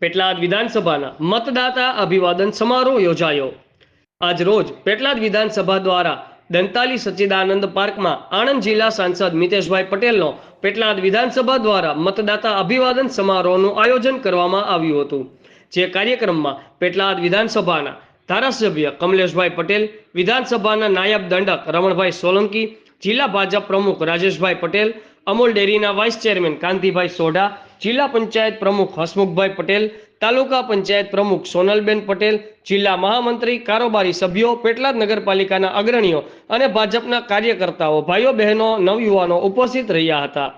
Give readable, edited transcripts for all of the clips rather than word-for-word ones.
પેટલાદ વિધાનસભાના મતદાતા અભિવાદન સમારોહ યોજાયો। આજ રોજ પેટલાદ વિધાનસભા દ્વારા દંતાલી સચ્ચિદાનંદ પાર્કમાં આણંદ જિલ્લા સાંસદ મિતેશભાઈ પટેલનો પેટલાદ વિધાનસભા દ્વારા મતદાતા અભિવાદન સમારોહનું આયોજન કરવામાં આવ્યું હતું। જે કાર્યક્રમમાં પેટલાદ વિધાનસભાના ધારાસભ્ય કમલેશભાઈ પટેલ, વિધાનસભાના નાયબ દંડક રમણભાઈ સોલંકી, જિલ્લા ભાજપ પ્રમુખ રાજેશભાઈ પટેલ, અમૂલ ડેરીના વાઇસ ચેરમેન કાંતિભાઈ સોઢા, જિલ્લા પંચાયત પ્રમુખ હસમુખભાઈ પટેલ, તાલુકા પંચાયત પ્રમુખ સોનલબેન પટેલ, જિલ્લા મહામંત્રી, કારોબારી સભ્યો, પેટલાદ નગરપાલિકાના અગ્રણીઓ અને ભાજપના કાર્યકર્તાઓ, ભાઈઓ બહેનો, નવયુવાનો ઉપસ્થિત રહ્યા હતા।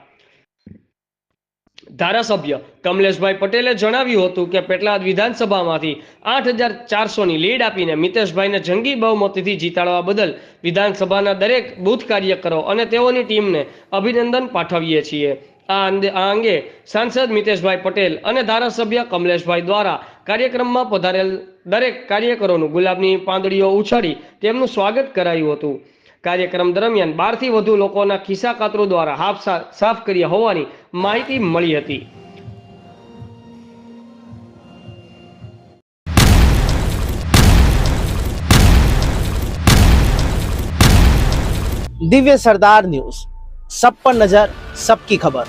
ધારાસભ્ય કમલેશભાઈ પટેલે જણાવ્યું હતું કે પેટલાદ વિધાનસભામાંથી 8400ની લીડ આપીને મિતેશભાઈને જંગી બહુમતીથી જીતાડવા બદલ વિધાનસભાના દરેક બૂથ કાર્યકરો અને તેઓની ટીમને અભિનંદન પાઠવીએ છીએ। આ અંગે સાંસદ મિતેશભાઈ પટેલ અને ધારાસભ્ય કમલેશભાઈ દ્વારા કાર્યક્રમમાં પધારેલ દરેક કાર્યકરોનું ગુલાબની પાંદડીઓ ઉછાળી તેમનું સ્વાગત કરાયું હતું। કાર્યક્રમ દરમિયાન 12 થી વધુ લોકોના ખિસ્સા કાતરો દ્વારા હાથ સાફ કર્યા હોવાની માહિતી મળી હતી। दिव्य सरदार न्यूज, सब पर नजर, सबकी खबर।